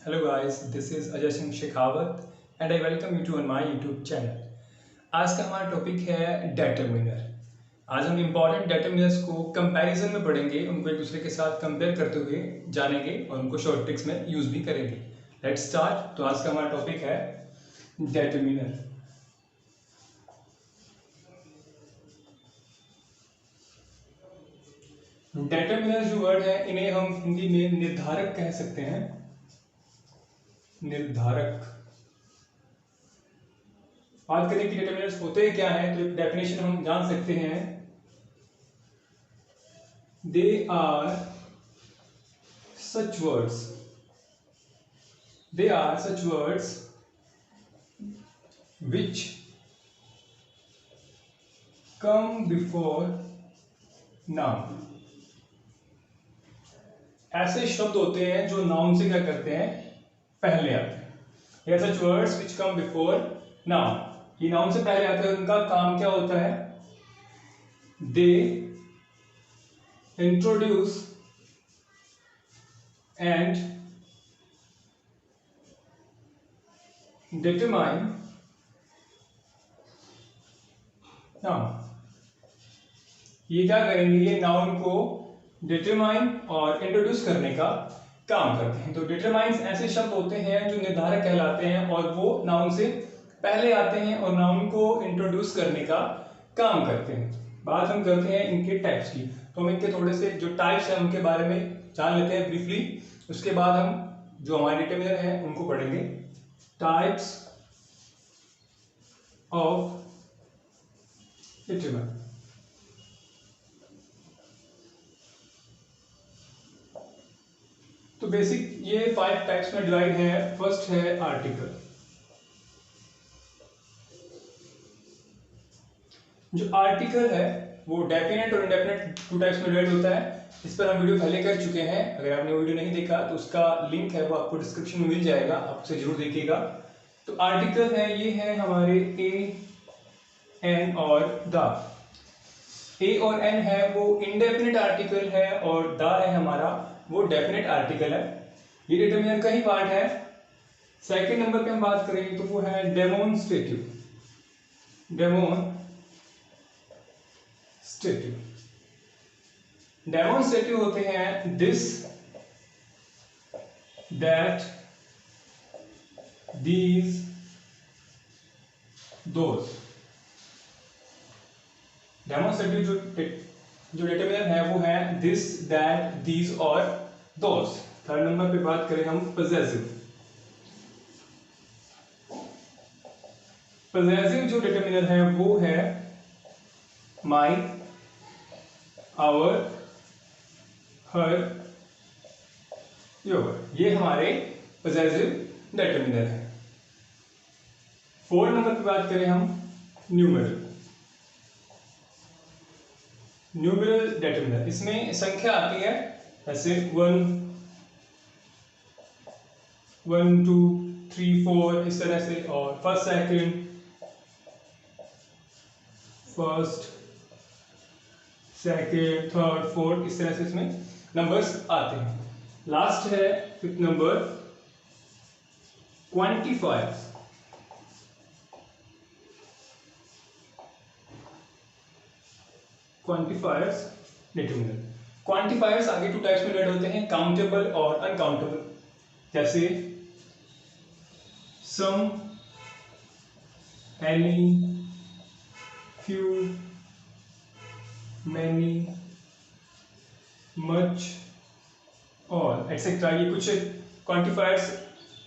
Hello guys, this is Ajay Singh Shekhawat and I welcome you to on my YouTube channel. आज का हमारा topic है डेटर्मिनर। आज हम इम्पॉर्टेंट डेटर्मिनर्स को कंपैरिजन में पढ़ेंगे, उनको एक दूसरे के साथ कंपेयर करते हुए जानेंगे और उनको शॉर्ट ट्रिक्स में यूज भी करेंगे। Let's start. तो आज का हमारा टॉपिक है डेटर्मिनर। डेटर्मिनर जो वर्ड है इन्हें हम हिंदी में निर्धारक कह सकते हैं। निर्धारक। बात करें कि डिटरमिनर्स होते क्या हैं, तो एक डेफिनेशन हम जान सकते हैं। They are such words which come before noun. ऐसे शब्द होते हैं जो नाउन से क्या करते हैं, पहले आते हैं। सच words which come before noun, ये नाउन से पहले आते हैं। उनका काम क्या होता है? They introduce and determine noun. ये क्या करेंगे? ये नाउन को डिटरमाइन और इंट्रोड्यूस करने का काम करते हैं। तो डिटरमाइंस ऐसे शब्द होते हैं जो निर्धारक कहलाते हैं और वो नाउन से पहले आते हैं और नाउन को इंट्रोड्यूस करने का काम करते हैं। बात हम करते हैं इनके टाइप्स की। तो हम इनके थोड़े से जो टाइप्स हैं उनके बारे में जान लेते हैं ब्रीफली। उसके बाद हम जो हमारे डिटरमिनर हैं उनको पढ़ेंगे। Types of determiner. तो बेसिक ये 5 टाइप्स में डिवाइड है। फर्स्ट है आर्टिकल। जो आर्टिकल है वो डेफिनेट और इंडेफिनेट 2 टाइप्स में डिवाइड होता है। इस पर हम वीडियो पहले कर चुके हैं। अगर आपने वीडियो नहीं देखा तो उसका लिंक है वो आपको डिस्क्रिप्शन में मिल जाएगा, आप उसे जरूर देखिएगा। तो आर्टिकल है, ये है हमारे ए, एन और द। ए और एन है वो इंडेफिनेट आर्टिकल है और द है हमारा वो डेफिनेट आर्टिकल है। ये डिटरमिनर का ही पार्ट है। सेकंड नंबर पे हम बात करेंगे तो वो है डेमोन्स्ट्रेटिव। डेमोन्स्ट्रेटिव होते हैं this, that, these, those. Demonstrative जो डिटरमिनर है वो है दिस, दैट, दीज और दोज। थर्ड नंबर पे बात करें हम पजेसिव। पजेसिव जो डिटरमिनर है वो है माई, आवर, हर, योर। ये हमारे पजेसिव डिटरमिनर है। फोर्थ नंबर पे बात करें हम न्यूमेरल डिटरमिनर। इसमें संख्या आती है ऐसे 1, 2, 3, 4 इस तरह से, और फर्स्ट, सेकंड, थर्ड, फोर्थ इस तरह से इसमें नंबर्स आते हैं। लास्ट है fifth number quantifiers. Quantifiers determiner. Quantifiers आगे 2 टाइप्स में डिवाइड होते हैं, काउंटेबल और अनकाउंटेबल। जैसे some, any, few, many, much, all etcetera. ये कुछ क्वांटिफायर्स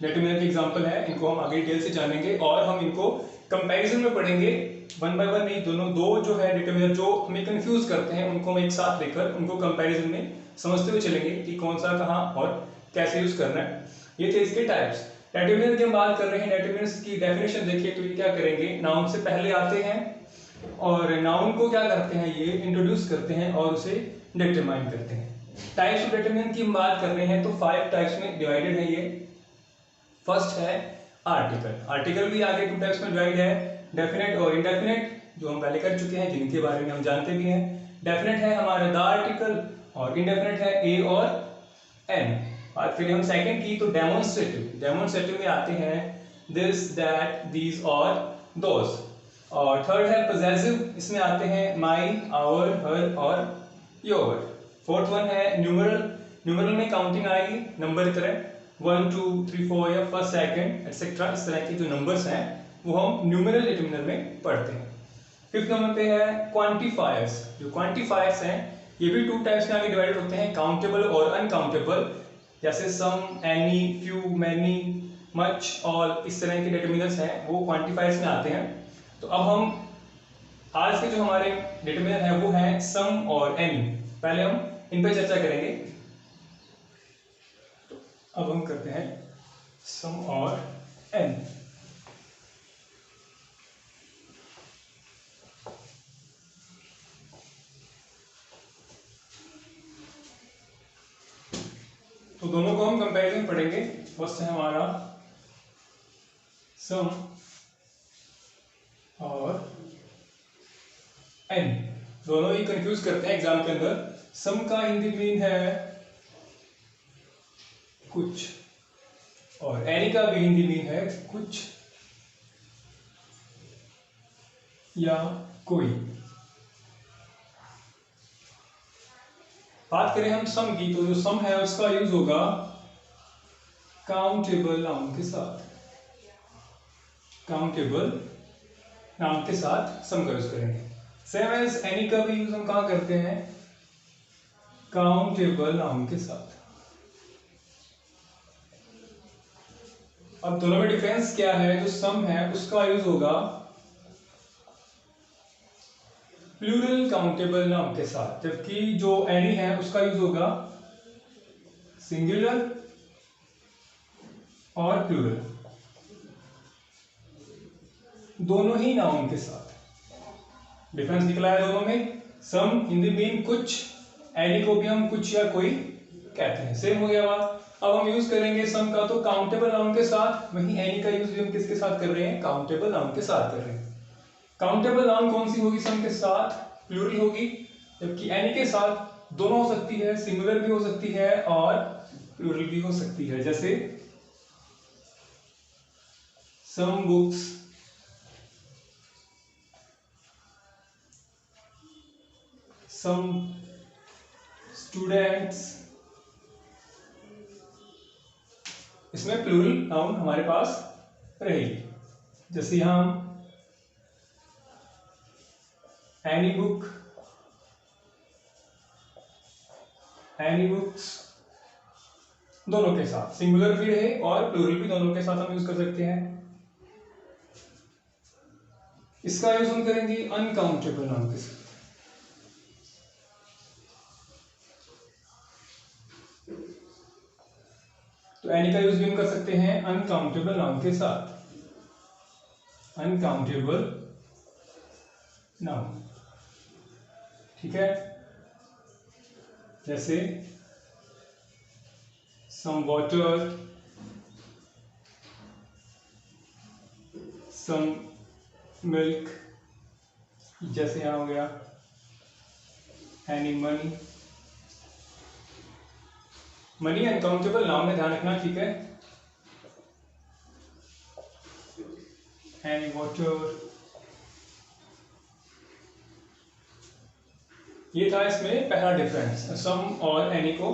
डिटरमिनर के एग्जांपल है। इनको हम आगे डिटेल से जानेंगे और हम इनको कंपैरिजन में पढ़ेंगे, 1 बाय 1 नहीं। दोनों दो जो है डिटरमिनर जो हमें कंफ्यूज करते हैं उनको हम एक साथ लेकर उनको कंपैरिजन में समझते हुए चलेंगे कि कौन सा कहाँ और कैसे यूज करना है। ये थे इसके टाइप्स। डिटरमिनर की हम बात कर रहे हैं। डिटरमिनर्स की डेफिनेशन देखिए तो ये क्या करेंगे, नाउन से पहले आते हैं और नाउन को क्या करते हैं, ये इंट्रोड्यूस करते हैं और उसे डिटरमाइन करते हैं। टाइप्स ऑफ डिटरमिनर की हम बात कर रहे हैं तो 5 टाइप्स में डिवाइडेड है ये। फर्स्ट है आर्टिकल। आर्टिकल भी आगे 2 टाइप्स में डिवाइड है, डेफिनेट और इंडेफिनेट, जो हम पहले कर चुके हैं, जिनके बारे में हम जानते भी हैं। डेफिनेट है हमारा द आर्टिकल और इंडेफिनेट है ए और एन। बात करें हम सेकंड की, तो डेमोन्स्ट्रेटिव में आते हैं दिस, दैट, दीज और दोस। और थर्ड है पोजेसिव, इसमें आते हैं माई, आवर, हर और योर। फोर्थ वन है न्यूमरल में काउंटिंग आएगी नंबर की तरह, 1 2 3 4 या फर्स्ट सेकंड एटसेट्रा, इस तरह के जो नंबर्स हैं वो हम न्यूमरल डिटरमिनर में पढ़ते हैं। फिफ्थ नंबर पे है क्वांटिफायर्स। जो क्वांटिफायर्स हैं ये भी टू टाइप्स में आगे डिवाइड होते हैं, काउंटेबल और अनकाउंटेबल। जैसे some, any, few, many, much, all, इस तरह के डिटरमिनर्स हैं वो क्वांटिफायर्स में आते हैं। तो अब हम आज के जो हमारे डिटरमिनर है वो है सम और एनी। पहले हम इन पर चर्चा करेंगे। तो अब हम करते हैं सम और एनी। तो दोनों को हम कंपैरिजन पढ़ेंगे। फर्स्ट है हमारा सम और एन। दोनों ही कंफ्यूज करते हैं एग्जाम के अंदर। सम का हिंदी मीन है कुछ, और एनी का भी हिंदी मीन है कुछ या कोई। बात करें हम सम की, तो जो सम है उसका यूज होगा काउंटेबल नाउन के साथ। काउंटेबल नाउन के साथ सम का यूज करेंगे। सेम एज एनी का भी यूज हम कहां करते हैं, काउंटेबल नाउन के साथ। अब दोनों में डिफरेंस क्या है, जो सम है उसका यूज होगा प्लूरल काउंटेबल नाउन के साथ, जबकि जो एनी है उसका यूज होगा सिंगुलर और प्लूरल, दोनों ही नाउन के साथ। डिफरेंस निकला है दोनों में। सम हिंदी मीन कुछ, एनी को भी हम कुछ या कोई कहते हैं। सेम हो गया बात। अब हम यूज करेंगे सम का तो काउंटेबल नाउन के साथ, वहीं एनी का यूज भी हम किसके साथ कर रहे हैं, काउंटेबल नाउन के साथ कर रहे हैं। काउंटेबल नाउन कौन सी होगी, सम के साथ प्लूरल होगी, जबकि एनी के साथ दोनों हो सकती है, सिंगुलर भी हो सकती है और प्लूरल भी हो सकती है। जैसे सम बुक्स, सम स्टूडेंट्स, इसमें प्लूरल नाउन हमारे पास रहेगी। जैसे यहां हम एनी बुक, एनी बुक्स, दोनों के साथ सिंगुलर भी रहे और प्लूरल भी, दोनों के साथ हम यूज कर सकते हैं। इसका यूज हम करेंगे अनकाउंटेबल नाउन के साथ। तो एनी का यूज भी हम कर सकते हैं अनकाउंटेबल नाउन के साथ। अनकाउंटेबल नाउन, ठीक है। जैसे सम वाटर, सम मिल्क, जैसे यहां हो गया any money. Money uncountable noun है, ध्यान रखना, ठीक है। एनी वाटर, ये था इसमें पहला डिफरेंस। सम और एनी को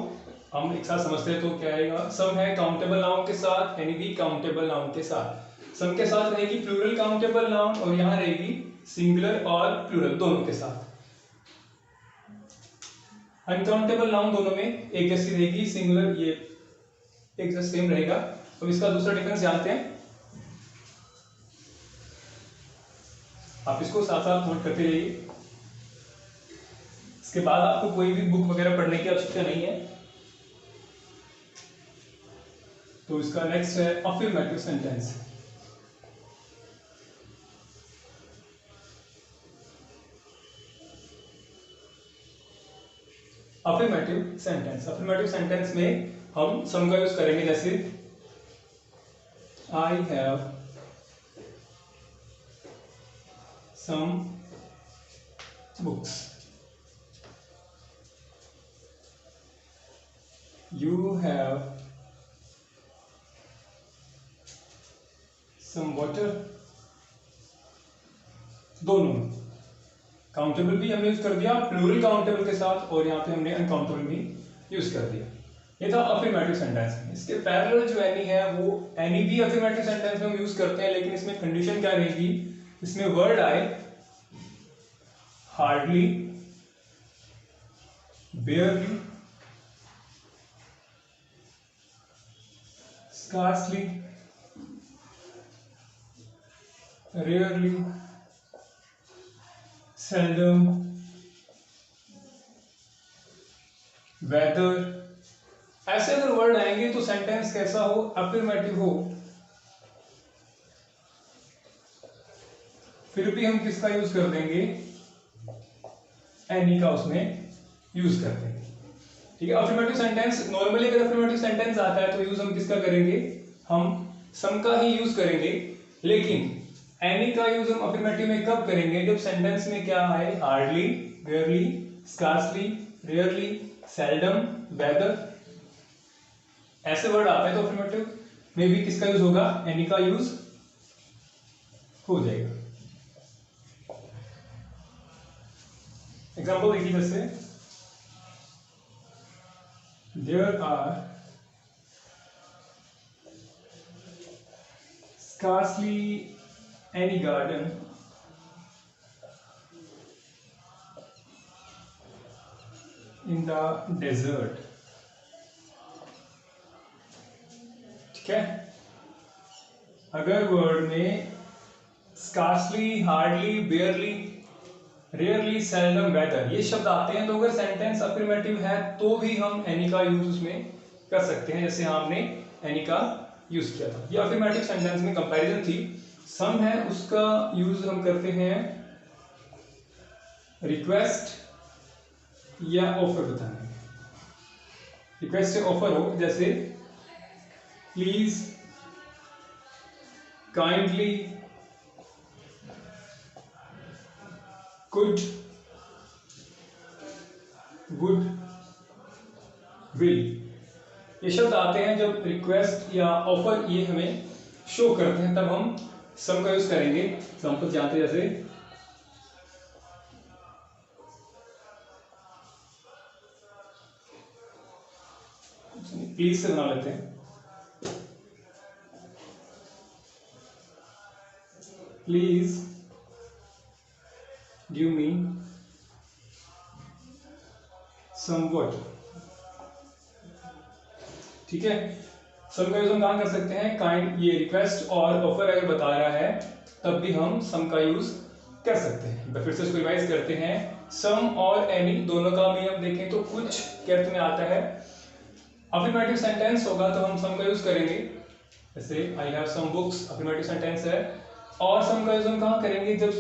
हम एक साथ समझते हैं तो क्या आएगा, सम है काउंटेबल नाउन के साथ, एनी भी काउंटेबल नाउन के साथ। सम के साथ रहेगी प्लूरल काउंटेबल नाउन और यहां रहेगी सिंगुलर और प्लूरल दोनों के साथ। अनकाउंटेबल नाउन दोनों में एक जैसी रहेगी, सिंगुलर ये एक जैसा सेम रहेगा। अब इसका दूसरा डिफरेंस जानते हैं, आप इसको साथ साथ नोट करते रहिए। इसके बाद आपको कोई भी बुक वगैरह पढ़ने की आवश्यकता नहीं है। तो इसका नेक्स्ट है affirmative sentence. Affirmative sentence, affirmative sentence में हम सम का यूज करेंगे। जैसे I have some books, you have some water, दोनों काउंटेबल भी हमने यूज कर दिया प्लूरल काउंटेबल के साथ, और यहाँ पे हमने अनकाउंटेबल भी यूज कर दिया। ये था अफर्मेटिव सेंटेंस। इसके पैरेलल जो एनी है वो एनी भी अफर्मेटिव सेंटेंस में हम यूज करते हैं, लेकिन इसमें कंडीशन क्या रहेगी, इसमें वर्ड आए hardly, barely, scarcely, rarely, seldom, whether, ऐसे अगर वर्ड आएंगे तो सेंटेंस कैसा हो, अफर्मेटिव हो। फिर भी हम किसका यूज कर देंगे, एनी का उसमें यूज कर देंगे। ठीक है, अफर्मेटिव सेंटेंस नॉर्मली अगर अफर्मेटिव सेंटेंस आता है तो यूज हम किसका करेंगे, हम सम का ही यूज करेंगे। लेकिन एनी का यूज हम अफर्मेटिव में कब करेंगे, जब सेंटेंस में क्या आए, hardly, barely, scarcely, rarely, seldom, whether, ऐसे वर्ड आता है तो अफर्मेटिव में भी किसका यूज होगा, एनी का यूज हो जाएगा। एग्जाम्पल देखिए, जैसे there are scarcely any garden in the desert। ठीक है, अगर वर्ड में scarcely, hardly, barely, rarely, seldom, weather ये शब्द आते हैं तो अगर सेंटेंस अफर्मेटिव है तो भी हम एनी का यूज उसमें कर सकते हैं, जैसे हमने एनी का यूज किया था। ये अफर्मेटिव सेंटेंस में कंपैरिजन थी। सम है उसका यूज हम करते हैं रिक्वेस्ट या ऑफर बताने में। रिक्वेस्ट या ऑफर हो, जैसे please, kindly, could, would, will, ये शब्द आते हैं जब रिक्वेस्ट या ऑफर ये हमें शो करते हैं, तब हम सम का यूज करेंगे। एग्जाम्पल जानते हैं, जैसे प्लीज से बना लेते हैं, please give me some water. ठीक है, सम का यूज हम कहां कर सकते हैं, काइंड, ये रिक्वेस्ट और ऑफर अगर बता रहा है तब भी हम सम का यूज कर सकते हैं। फिर से इसको रिवाइज करते हैं, सम और एनी दोनों का भी हम देखें तो कुछ के अर्थ में आता है। अफर्मेटिव सेंटेंस होगा तो हम सम का यूज करेंगे, जैसे I have some books, affirmative sentence है। और सम का यूज हम कहां करेंगे, जब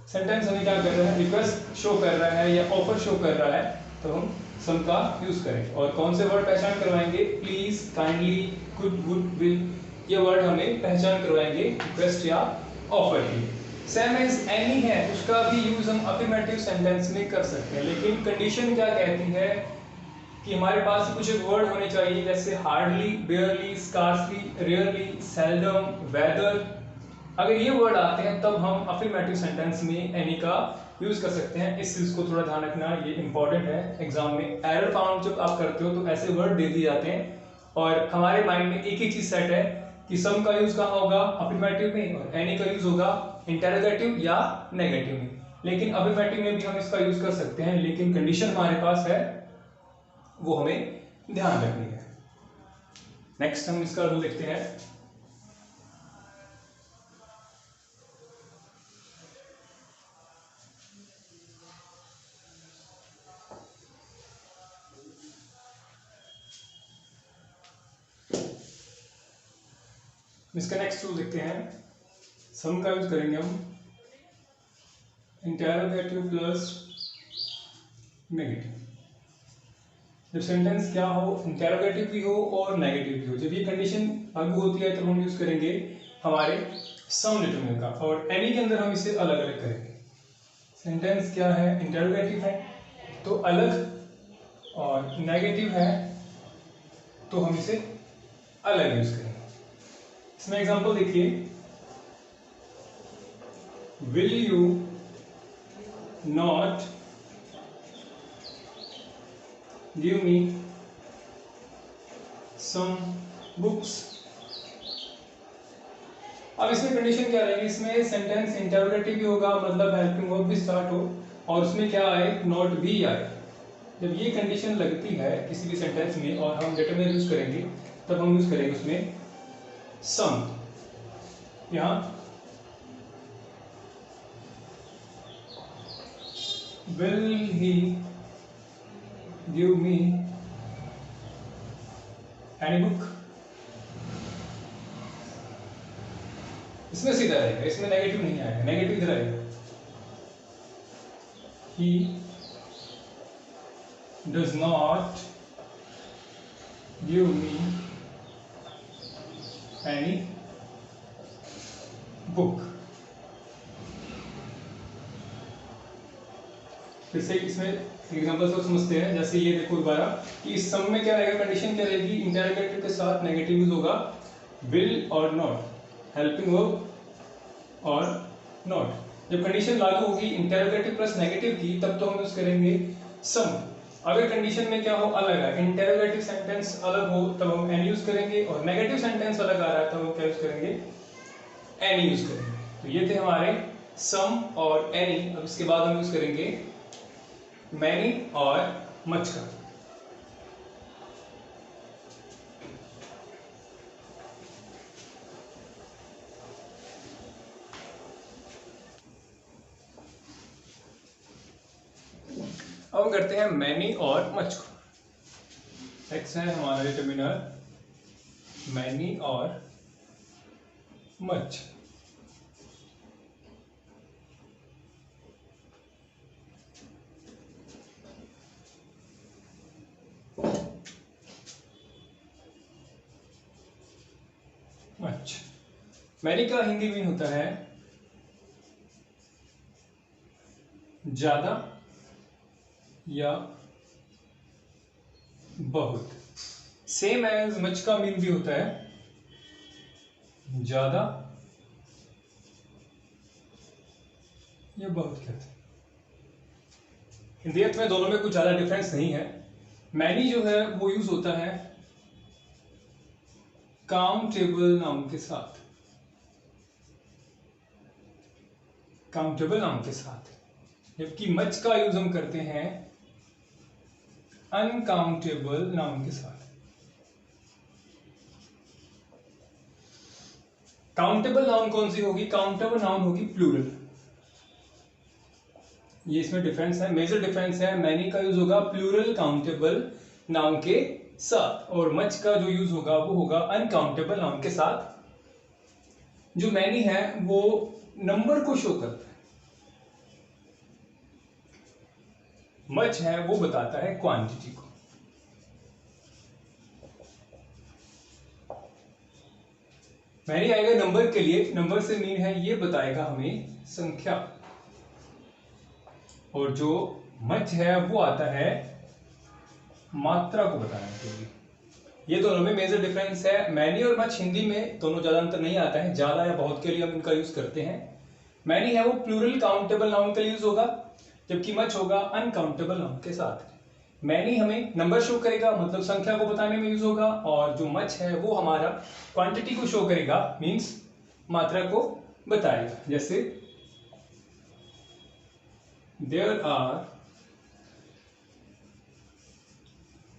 सेंटेंस हमें क्या कर रहा है, रिक्वेस्ट शो कर रहा है या ऑफर शो कर रहा है, तो हम सम का यूज करेंगे। और कौन से वर्ड पहचान करवाएंगे, please, kindly, could, would, will, ये वर्ड हमें पहचान करवाएंगे रिक्वेस्ट या ऑफर की। सेम एज एनी है उसका भी यूज हम अफर्मेटिव सेंटेंस में कर सकते हैं, लेकिन कंडीशन क्या कहती है कि हमारे पास कुछ एक वर्ड होने चाहिए, जैसे hardly, barely, scarcely, rarely, seldom, whether. अगर ये वर्ड आते हैं तब हम अफर्मेटिव सेंटेंस में एनी का यूज कर सकते हैं। इस चीज को थोड़ा ध्यान रखना, ये इंपॉर्टेंट है। एग्जाम में एरर फाउंड जब आप करते हो तो ऐसे वर्ड दे दिए जाते हैं और हमारे माइंड में एक ही चीज सेट है कि सम का यूज कहाँ होगा, अफर्मेटिव में, और एनी का यूज होगा इंटरोगेटिव या नेगेटिव में। लेकिन अफर्मेटिव में भी हम इसका यूज कर सकते हैं, लेकिन कंडीशन हमारे पास है वो हमें ध्यान रखनी है। नेक्स्ट हम इसका रूल देखते हैं। इसका नेक्स्ट रूल देखते हैं। सम का यूज करेंगे हम इंटरोगेटिव प्लस नेगेटिव। जब सेंटेंस क्या हो, इंटरोगेटिव भी हो और नेगेटिव भी हो, जब ये कंडीशन लागू होती है तब हम यूज करेंगे हमारे सम डिटरमिनर का, और एनी के अंदर हम इसे अलग अलग करेंगे। सेंटेंस क्या है, इंटरोगेटिव है तो अलग, और नेगेटिव है तो हम इसे अलग यूज करेंगे। इसमें एग्जांपल देखिए, will you not give me some books. अब इसमें कंडीशन क्या रहेगी, इसमें सेंटेंस इंटरोगेटिव भी होगा, मतलब हेल्पिंग वर्ब भी स्टार्ट हो, और उसमें क्या आए, नॉट भी आए। जब ये कंडीशन लगती है किसी भी सेंटेंस में और हम डिटरमिनर यूज करेंगे, तब हम यूज करेंगे उसमें सम। यहाँ will he give me any book, इसमें सीधा रहेगा, इसमें नेगेटिव नहीं आएगा, नेगेटिव इधर आएगा। He does not give me any book। फिर से इसमें एग्जांपल से समझते हैं, जैसे ये देखो दोबारा कि इस सम में क्या रहेगा, कंडीशन क्या रहेगी, इंटरोगेटिव के साथ नेगेटिव यूज होगा, विल और नॉट, हेल्पिंग वर्ब और नॉट। जब कंडीशन लागू होगी इंटरोगेटिव प्लस नेगेटिव की, तब तो हम यूज करेंगे सम। अगर कंडीशन में क्या हो, अलग है, इंटरोगेटिव सेंटेंस अलग हो, तब हम एन यूज करेंगे, और नेगेटिव सेंटेंस अलग आ रहा है तब हम क्या यूज करेंगे, एनी यूज करेंगे। तो ये थे हमारे सम और एनी। अब इसके बाद हम यूज करेंगे मैनी और मच का। अब हम करते हैं मैनी और मच को। एक्स है हमारा डिटरमिनर, मैनी और मच। मच मैनी का हिंदी मीन होता है ज्यादा या बहुत। सेम एज मच का मीन भी होता है ज्यादा या बहुत। कहते हैं हिंदी अर्थ में दोनों में कुछ ज्यादा डिफरेंस नहीं है। मैनी जो है वो यूज होता है काउंटेबल नाउन के साथ, काउंटेबल नाउन के साथ, जबकि मच का यूज हम करते हैं अनकाउंटेबल नाउन के साथ। काउंटेबल नाउन कौन सी होगी, काउंटेबल नाउन होगी प्लूरल। ये इसमें डिफरेंस है, मेजर डिफरेंस है। मैनी का यूज होगा प्लूरल काउंटेबल नाउन के साथ, और मच का जो यूज होगा वो होगा अनकाउंटेबल नाउन के साथ। जो मैनी है वो नंबर को शो करता है, मच है वो बताता है क्वांटिटी को। मैनी आएगा नंबर के लिए, नंबर से मीन है ये बताएगा हमें संख्या, और जो मच है वो आता है मात्रा को बताने के लिए। ये दोनों में मेजर डिफरेंस है। मैनी और मच हिंदी में दोनों ज्यादा अंतर नहीं आता है, ज्यादा या बहुत के लिए हम इनका यूज करते हैं। मैनी है वो प्लूरल काउंटेबल नाउन के लिए यूज होगा, जबकि मच होगा अनकाउंटेबल नाउन के साथ। मैनी हमें नंबर शो करेगा, मतलब संख्या को बताने में यूज होगा, और जो मच है वो हमारा क्वांटिटी को शो करेगा, मींस मात्रा को बताएगा। जैसे there are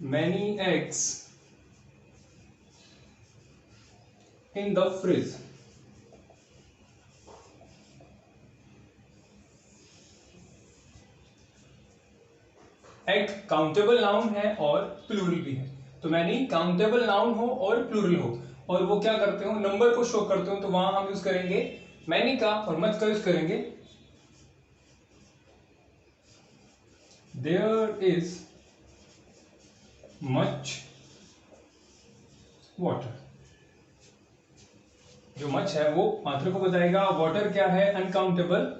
many eggs in the fridge. Egg countable noun है और प्लूरल भी है, तो मैनी काउंटेबल नाउन हो और प्लूरल हो, और वो क्या करते हो, नंबर को शो करते हो, तो वहां हम यूज करेंगे मैनी का, और मच का यूज करेंगे देयर इज मच वाटर। जो मच है वो मात्रा को बताएगा, वाटर क्या है, अनकाउंटेबल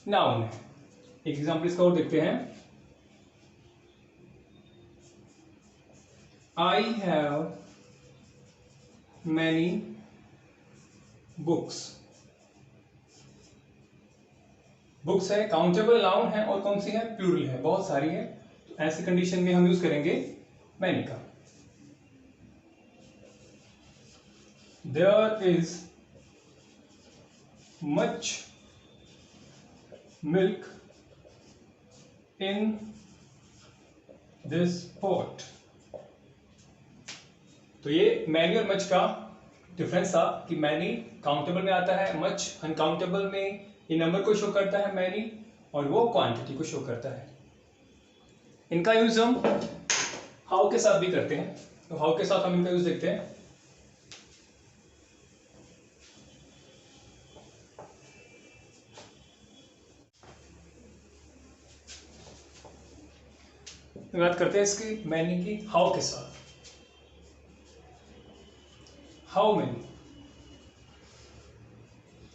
नाउन है। एक एग्जांपल इसका और देखते हैं। I have many books। Books है, काउंटेबल नाउन है और कौन सी है, प्लूरल है, बहुत सारी है। तो ऐसी कंडीशन में हम यूज करेंगे मैनी का। There is much milk in this pot. तो ये मैनी और मच का डिफरेंस था कि मैनी काउंटेबल में आता है, मच अनकाउंटेबल में ये नंबर को शो करता है मैनी, और वो क्वांटिटी को शो करता है। इनका यूज हम हाउ के साथ भी करते हैं। तो हाउ के साथ हम इनका यूज देखते हैं। बात करते हैं इसकी मैनी की हाउ के साथ। हाउ मैनी,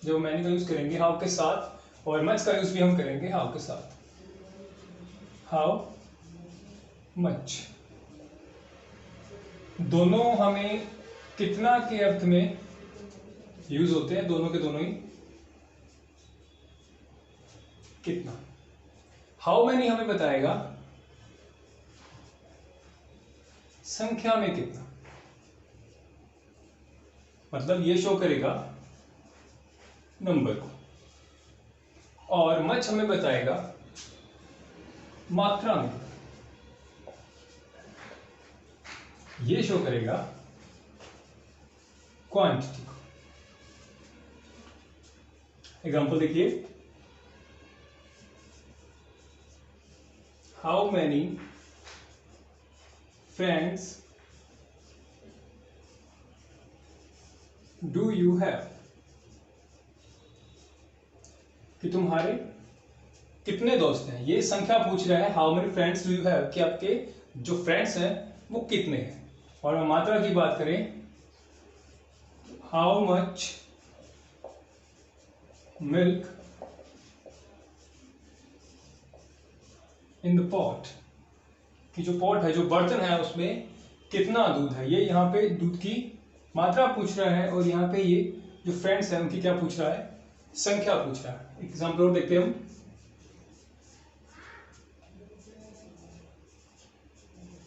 जो मैनी का यूज करेंगे हाउ के साथ, और मच का यूज भी हम करेंगे हाउ के साथ। हाउ मच, दोनों हमें कितना के अर्थ में यूज होते हैं, दोनों के दोनों ही कितना। हाउ मैनी हमें बताएगा संख्या में कितना, मतलब ये शो करेगा नंबर को, और मच हमें बताएगा मात्रा में, ये शो करेगा क्वांटिटी को। एग्जांपल देखिए, how many friends do you have, कि तुम्हारे कितने दोस्त हैं, ये संख्या पूछ रहा है। How many friends do you have, कि आपके जो फ्रेंड्स हैं वो कितने हैं। और हम मात्रा की बात करें, how much milk in the pot, कि जो पॉट है, जो बर्तन है, उसमें कितना दूध है। ये यहाँ पे दूध की मात्रा पूछ रहा है, और यहाँ पे ये जो फ्रेंड्स हैं उनकी क्या पूछ रहा है, संख्या पूछ रहा है। एग्जाम्पल और देखते हैं हम।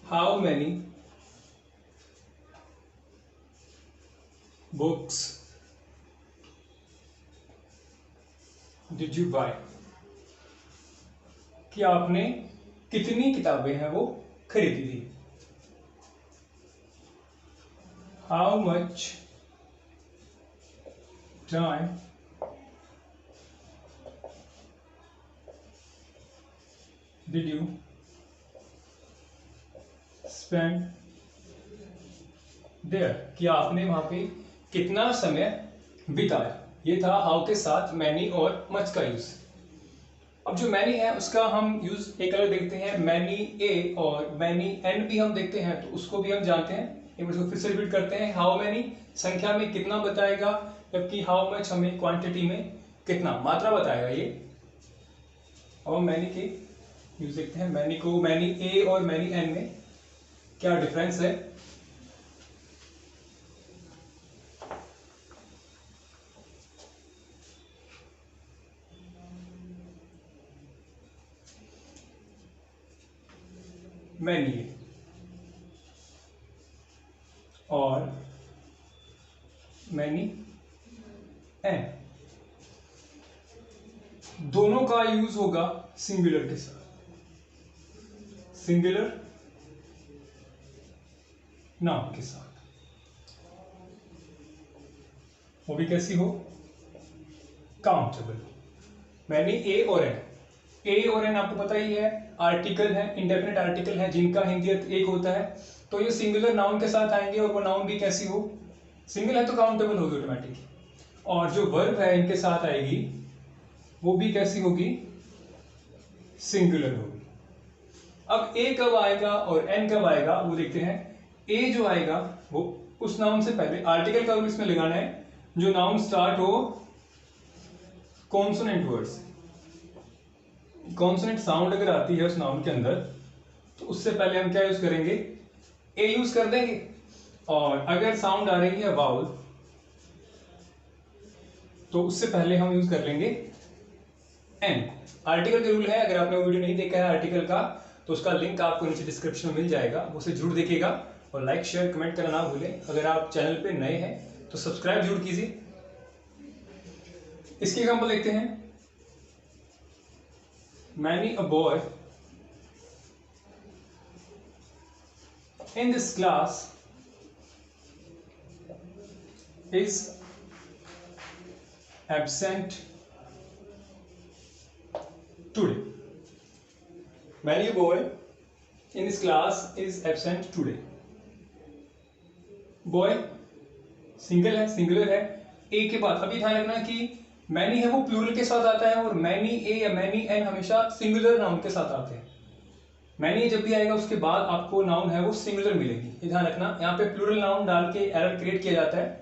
How many books did you buy, कि आपने कितनी किताबें हैं वो खरीदी थी। How much time did you spend there, कि आपने वहां पे कितना समय बिताया। ये था हाउ के साथ मैनी और मच का यूज। अब जो मैनी है उसका हम यूज एक अलग देखते हैं, मैनी ए और मैनी एन भी हम देखते हैं, तो उसको भी हम जानते हैं। एक बार इसको फिर से रिपीट करते हैं। हाउ मैनी संख्या में कितना बताएगा, जबकि हाउ मच हमें क्वांटिटी में कितना, मात्रा बताएगा ये। अब हम मैनी के यूज देखते हैं। मैनी को, मैनी ए और मैनी एन में क्या डिफरेंस है। मैनी ए और मैनी एन, दोनों का यूज होगा सिंगुलर के साथ। सिंगुलर नाउन के साथ, वो भी कैसी हो, काउंटेबल। मैनी ए और एन, ए और एन आपको पता ही है आर्टिकल है, इंडेफिनिट आर्टिकल है, जिनका हिंदी अर्थ एक होता है। तो ये सिंगुलर नाउन के साथ आएंगे, और वो नाउन भी कैसी हो, सिंगल है तो काउंटेबल होगी ऑटोमेटिक। और जो वर्ब है इनके साथ आएगी वो भी कैसी होगी, सिंगुलर होगी। अब ए कब आएगा और एन कब आएगा वो देखते हैं। ए जो आएगा वो उस नाउन से पहले आर्टिकल का रूल इसमें लगाना है, जो नाउन स्टार्ट हो कॉन्सोनेंट वर्ड से। कॉन्सोनेंट साउंड अगर आती है उस नाउन के अंदर, तो उससे पहले हम क्या यूज करेंगे, ए यूज कर देंगे। और अगर साउंड आ रही है वाउल, तो उससे पहले हम यूज कर लेंगे एन। आर्टिकल के रूल है, अगर आपने वो वीडियो नहीं देखा है आर्टिकल का तो उसका लिंक आपको नीचे डिस्क्रिप्शन में मिल जाएगा, उसे जरूर देखिएगा। और लाइक शेयर कमेंट करना ना भूलें। अगर आप चैनल पे नए हैं तो सब्सक्राइब जरूर कीजिए। इसकी एग्जांपल देखते हैं। Many a boy in this class is absent today. Many a boy in this class is absent today. Boy single है, सिंगुलर है। ए के बाद अभी ध्यान रखना कि मैनी है वो प्लूरल के साथ आता है और मैनी ए या मैनी एन हमेशा सिंगुलर नाउन के साथ आते हैं। मैनी जब भी आएगा उसके बाद आपको नाउन है वो सिंगुलर मिलेगी, ये ध्यान रखना। यहाँ पे प्लूरल नाउन डाल के एरर क्रिएट किया जाता है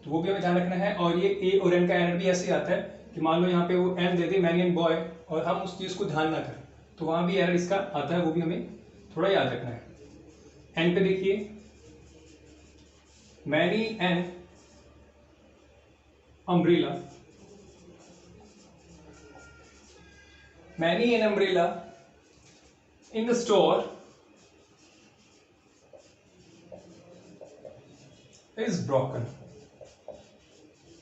तो वो भी हमें ध्यान रखना है। और ये ए और एन का एरर भी ऐसे आता है कि मान लो यहाँ पे वो एन दे दे मैनी एंड बॉय और हम उस चीज को ध्यान ना करें तो वहां भी एरर इसका आता है, वो भी हमें थोड़ा याद रखना है। एन पे देखिए, many an umbrella, many an umbrella in the store is broken।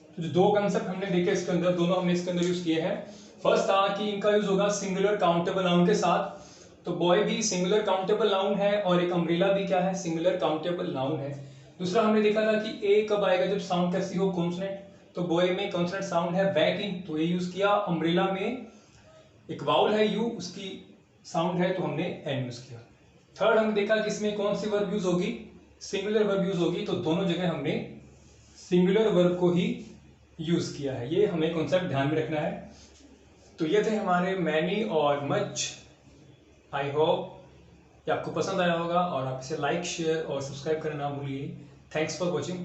तो जो दो कंसेप्ट हमने देखे इसके अंदर, दोनों हमने इसके अंदर यूज किए हैं। फर्स्ट था कि इनका यूज होगा सिंगुलर काउंटेबल नाउन के साथ, तो बॉय भी सिंगुलर काउंटेबल नाउन है और एक अम्ब्रेला भी क्या है, सिंगुलर काउंटेबल नाउन है। दूसरा हमने देखा था कि ए कब आएगा, जब साउंड कैसी हो, कॉन्सोनेंट। तो बॉय में कॉन्सोनेंट साउंड है वैकिंग तो ए यूज किया। अम्ब्रेला में एक वाउल है यू, उसकी साउंड है तो हमने एन यूज किया। थर्ड हमने देखा कि इसमें कौन सी वर्ब यूज होगी, सिंगुलर वर्ब यूज होगी, तो दोनों जगह हमने सिंगुलर वर्ब को ही यूज किया है। ये हमें कॉन्सेप्ट ध्यान में रखना है। तो ये थे हमारे मैनी और मच। आई होप ये आपको पसंद आया होगा और आप इसे लाइक शेयर और सब्सक्राइब करना ना भूलिए। Thanks for watching.